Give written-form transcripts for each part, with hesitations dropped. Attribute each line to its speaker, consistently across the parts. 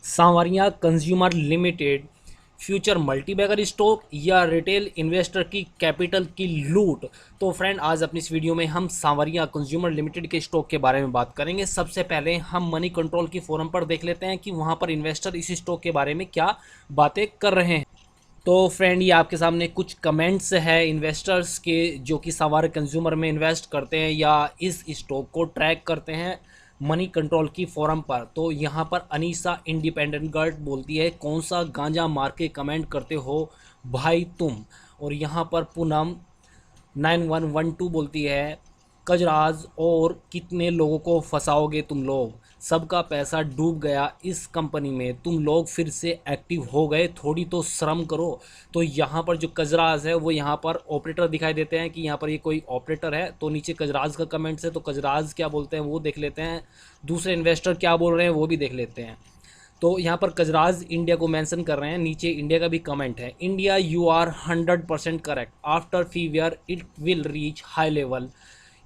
Speaker 1: सांवरिया consumer limited future multibagger stock या retail investor की capital की लूट। तो फ्रेंड, आज अपनी इस वीडियो में हम सांवरिया कंज्यूमर लिमिटेड के स्टॉक के बारे में बात करेंगे। सबसे पहले हम मनी कंट्रोल की फोरम पर देख लेते हैं कि वहां पर इन्वेस्टर इस स्टॉक के बारे में क्या बातें कर रहे हैं। तो फ्रेंड, ये आपके सामने कुछ कमेंट्स है इन्वेस्टर्स के जो कि सवार कंज्यूमर में इन्वेस्ट करते हैं या इस स्टॉक को ट्रैक करते हैं मनी कंट्रोल की फोरम पर। तो यहाँ पर अनीसा इंडिपेंडेंट गर्ल बोलती है, कौन सा गांजा मार के कमेंट करते हो भाई तुम। और यहाँ पर पूनम 9112 बोलती है, कजराज और कितने लोगों को फंसाओगे तुम लोग, सबका पैसा डूब गया इस कंपनी में, तुम लोग फिर से एक्टिव हो गए, थोड़ी तो शर्म करो। तो यहाँ पर जो कजराज है वो यहाँ पर ऑपरेटर दिखाई देते हैं कि यहाँ पर ये कोई ऑपरेटर है। तो नीचे कजराज का कमेंट्स है, तो कजराज क्या बोलते हैं वो देख लेते हैं, दूसरे इन्वेस्टर क्या बोल रहे हैं वो भी देख लेते हैं। तो यहाँ पर कजराज इंडिया को मेंशन कर रहे हैं, नीचे इंडिया का भी कमेंट है, India you are 100% correct, after few year it will reach high level,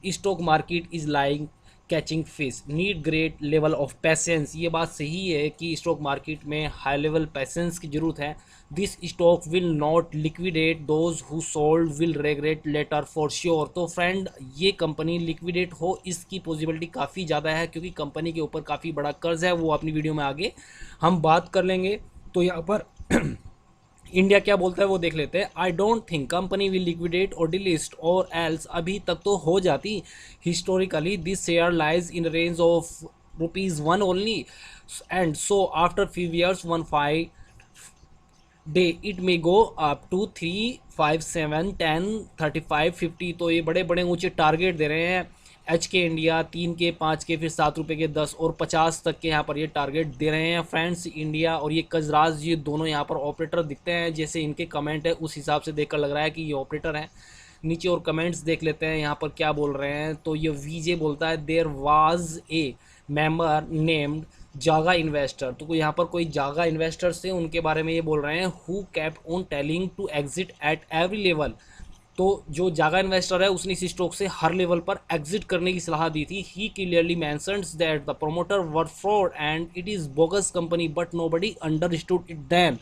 Speaker 1: stock market is like catching fish, need great level of patience. ये बात सही है कि स्टॉक मार्केट में हाई लेवल पैसेंस की जरूरत है। This stock will not liquidate, those who sold will regret later for sure. तो फ्रेंड, ये कंपनी लिक्विडेट हो इसकी पॉसिबिलिटी काफ़ी ज़्यादा है क्योंकि कंपनी के ऊपर काफ़ी बड़ा कर्ज है, वो अपनी वीडियो में आगे हम बात कर लेंगे। तो यहाँ पर इंडिया क्या बोलता है वो देख लेते हैं। I don't think company will liquidate or delist or else, अभी तक तो हो जाती। Historically this share lies in range of ₹1 only and so after few years 15 day it may go up to 3, 5, 7, 10, 35, 50। तो ये बड़े बड़े ऊंचे टारगेट दे रहे हैं। एच के इंडिया 3 के, 5 के, फिर ₹7 के, 10 और 50 तक के यहाँ पर ये टारगेट दे रहे हैं। फ्रेंड्स, इंडिया और ये कजराज, ये दोनों यहाँ पर ऑपरेटर दिखते हैं, जैसे इनके कमेंट है उस हिसाब से देखकर लग रहा है कि ये ऑपरेटर हैं। नीचे और कमेंट्स देख लेते हैं यहाँ पर क्या बोल रहे हैं। तो ये वीजे बोलता है, there was a member named Jaga investor. तो यहाँ पर कोई जागा इन्वेस्टर्स थे, उनके बारे में ये बोल रहे हैं, who kept on telling to exit at every level. तो जो जागा इन्वेस्टर है उसने इस स्टॉक से हर लेवल पर एग्जिट करने की सलाह दी थी। He clearly mentions that the promoter were fraud and it is bogus company but nobody understood it then.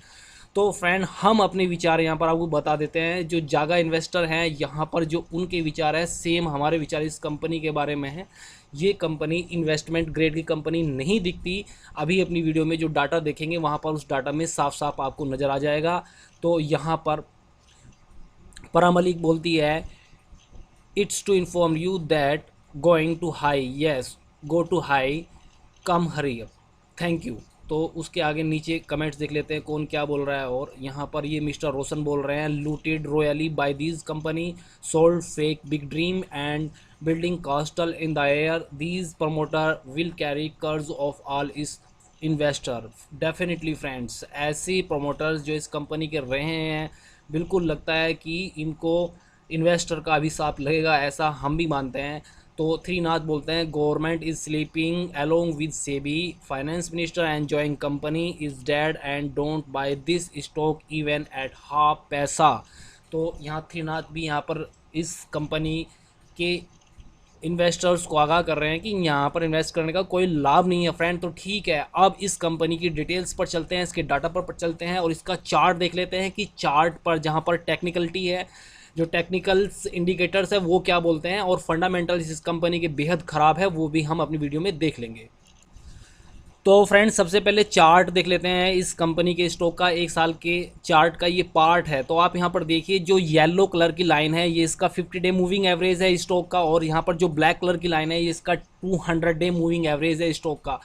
Speaker 1: तो फ्रेंड, हम अपने विचार यहाँ पर आपको बता देते हैं। जो जागा इन्वेस्टर हैं यहाँ पर जो उनके विचार है सेम हमारे विचार इस कंपनी के बारे में है। ये कंपनी इन्वेस्टमेंट ग्रेड की कंपनी नहीं दिखती। अभी अपनी वीडियो में जो डाटा देखेंगे वहाँ पर उस डाटा में साफ साफ आपको नज़र आ जाएगा। तो यहाँ पर परा मलिक बोलती है, it's to inform you that going to high, yes go to high, come hurry up, thank you. तो उसके आगे नीचे कमेंट्स देख लेते हैं कौन क्या बोल रहा है। और यहाँ पर ये मिस्टर रोशन बोल रहे हैं, looted royally by this company, sold fake big dream and building castle in the air, these promoter will carry कर्ज ऑफ ऑल इस इन्वेस्टर। डेफिनेटली फ्रेंड्स, ऐसे प्रमोटर्स जो इस कंपनी के रहे हैं, बिल्कुल लगता है कि इनको इन्वेस्टर का अभिशाप लगेगा, ऐसा हम भी मानते हैं। तो थ्रीनाथ बोलते हैं, government is sleeping along with SEBI, finance minister enjoying company is dead and don't by this stock even at half पैसा। तो यहाँ थ्रीनाथ भी यहाँ पर इस कंपनी के इन्वेस्टर्स को आगाह कर रहे हैं कि यहाँ पर इन्वेस्ट करने का कोई लाभ नहीं है। फ्रेंड, तो ठीक है, अब इस कंपनी की डिटेल्स पर चलते हैं, इसके डाटा पर चलते हैं और इसका चार्ट देख लेते हैं कि चार्ट पर जहाँ पर टेक्निकलिटी है, जो टेक्निकल्स इंडिकेटर्स है वो क्या बोलते हैं, और फंडामेंटल्स इस कंपनी के बेहद ख़राब है, वो भी हम अपनी वीडियो में देख लेंगे। तो फ्रेंड्स, सबसे पहले चार्ट देख लेते हैं इस कंपनी के स्टॉक का, एक साल के चार्ट का ये पार्ट है। तो आप यहाँ पर देखिए, जो येलो कलर की लाइन है ये इसका 50 डे मूविंग एवरेज है स्टॉक का, और यहाँ पर जो ब्लैक कलर की लाइन है ये इसका 200 डे मूविंग एवरेज है स्टॉक का।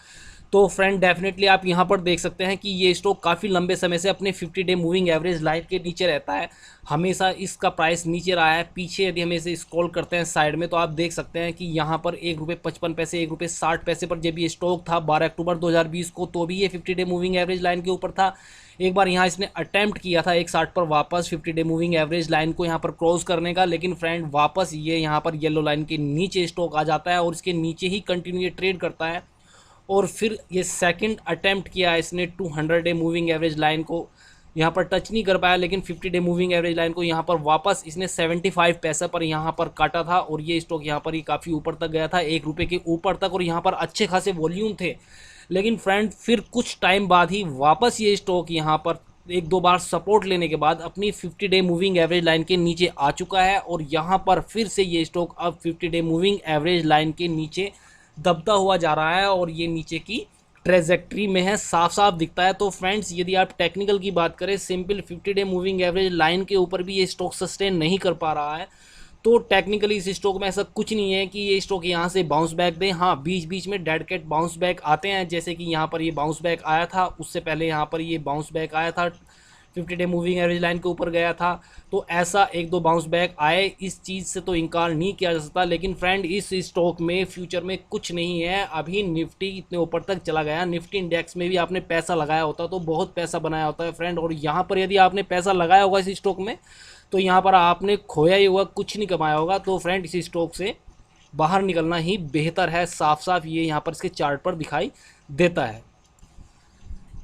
Speaker 1: तो फ्रेंड, डेफिनेटली आप यहाँ पर देख सकते हैं कि ये स्टॉक काफ़ी लंबे समय से अपने 50 डे मूविंग एवरेज लाइन के नीचे रहता है, हमेशा इसका प्राइस नीचे रहा है। पीछे यदि हम इसे स्क्रॉल करते हैं साइड में तो आप देख सकते हैं कि यहाँ पर ₹1.55, ₹1.60 पर जब ये स्टॉक था 12 अक्टूबर 2020 को, तो भी ये 50 डे मूविंग एवरेज लाइन के ऊपर था। एक बार यहाँ इसने अटैम्प्ट किया था 1.60 पर वापस 50 डे मूविंग एवरेज लाइन को यहाँ पर क्रॉस करने का, लेकिन फ्रेंड वापस ये यहाँ पर येलो लाइन के नीचे स्टॉक आ जाता है और इसके नीचे ही कंटिन्यू ट्रेड करता है। और फिर ये सेकंड अटेम्प्ट किया इसने 200 डे मूविंग एवरेज लाइन को यहाँ पर टच नहीं कर पाया, लेकिन 50 डे मूविंग एवरेज लाइन को यहाँ पर वापस इसने 75 पैसे पर यहाँ पर काटा था और ये स्टॉक यहाँ पर ही काफ़ी ऊपर तक गया था, ₹1 के ऊपर तक, और यहाँ पर अच्छे खासे वॉल्यूम थे। लेकिन फ्रेंड फिर कुछ टाइम बाद ही वापस ये स्टॉक यहाँ पर एक दो बार सपोर्ट लेने के बाद अपनी 50 डे मूविंग एवरेज लाइन के नीचे आ चुका है, और यहाँ पर फिर से ये स्टॉक अब 50 डे मूविंग एवरेज लाइन के नीचे दबता हुआ जा रहा है और ये नीचे की ट्रेजेक्ट्री में है, साफ साफ दिखता है। तो फ्रेंड्स यदि आप टेक्निकल की बात करें, simple 50 day moving average line के ऊपर भी ये स्टॉक सस्टेन नहीं कर पा रहा है, तो टेक्निकली इस स्टॉक में ऐसा कुछ नहीं है कि ये स्टॉक यहाँ से बाउंस बैक दें। हाँ, बीच बीच में डेड कैट बाउंस बैक आते हैं, जैसे कि यहाँ पर ये बाउंस बैक आया था, उससे पहले यहाँ पर ये बाउंस बैक आया था, 50 डे मूविंग एवरेज लाइन के ऊपर गया था। तो ऐसा एक दो बाउंस बैक आए, इस चीज़ से तो इनकार नहीं किया जा सकता। लेकिन फ्रेंड इस स्टॉक में फ्यूचर में कुछ नहीं है। अभी निफ्टी इतने ऊपर तक चला गया, निफ्टी इंडेक्स में भी आपने पैसा लगाया होता तो बहुत पैसा बनाया होता है फ्रेंड, और यहाँ पर यदि आपने पैसा लगाया होगा इस स्टॉक में तो यहाँ पर आपने खोया ही होगा, कुछ नहीं कमाया होगा। तो फ्रेंड इस स्टॉक से बाहर निकलना ही बेहतर है, साफ साफ ये यहाँ पर इसके चार्ट पर दिखाई देता है।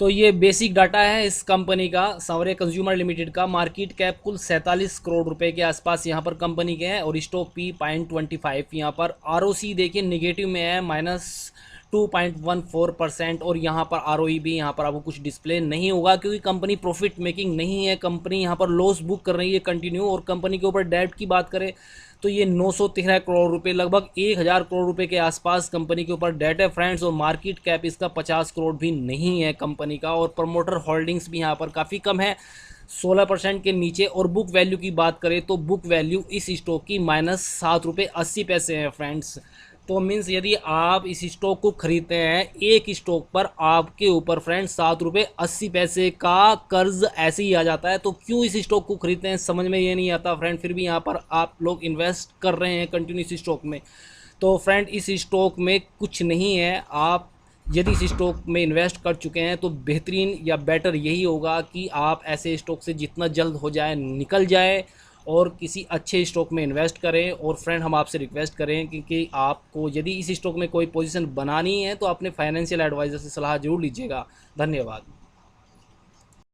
Speaker 1: तो ये बेसिक डाटा है इस कंपनी का, सांवरे कंज्यूमर लिमिटेड का। मार्केट कैप कुल 47 करोड़ रुपए के आसपास यहाँ पर कंपनी के हैं, और स्टॉक P.25 यहाँ पर। ROC देखिए नेगेटिव में है, -2.14%, और यहाँ पर ROE भी यहाँ पर आपको कुछ डिस्प्ले नहीं होगा, क्योंकि कंपनी प्रॉफिट मेकिंग नहीं है, कंपनी यहाँ पर लॉस बुक कर रही है कंटिन्यू। और कंपनी के ऊपर डेट की बात करें तो ये 913 करोड़ रुपए, लगभग 1000 करोड़ रुपए के आसपास कंपनी के ऊपर डेट है फ्रेंड्स, और मार्केट कैप इसका 50 करोड़ भी नहीं है कंपनी का। और प्रमोटर होल्डिंग्स भी यहाँ पर काफ़ी कम है, 16% के नीचे। और बुक वैल्यू की बात करें तो बुक वैल्यू इस स्टॉक की -7.80 है फ्रेंड्स। तो मीन्स यदि आप इस स्टॉक को खरीदते हैं, एक स्टॉक पर आपके ऊपर फ्रेंड्स ₹7.80 का कर्ज ऐसे ही आ जाता है। तो क्यों इस स्टॉक को खरीदते हैं समझ में ये नहीं आता फ्रेंड, फिर भी यहाँ पर आप लोग इन्वेस्ट कर रहे हैं कंटिन्यू इस स्टॉक में। तो फ्रेंड इस स्टॉक में कुछ नहीं है, आप यदि इस स्टॉक में इन्वेस्ट कर चुके हैं तो बेहतरीन या बेटर यही होगा कि आप ऐसे स्टॉक से जितना जल्द हो जाए निकल जाए और किसी अच्छे स्टॉक में इन्वेस्ट करें। और फ्रेंड हम आपसे रिक्वेस्ट करें कि आपको यदि इस स्टॉक में कोई पोजीशन बनानी है तो अपने फाइनेंशियल एडवाइज़र से सलाह जरूर लीजिएगा। धन्यवाद।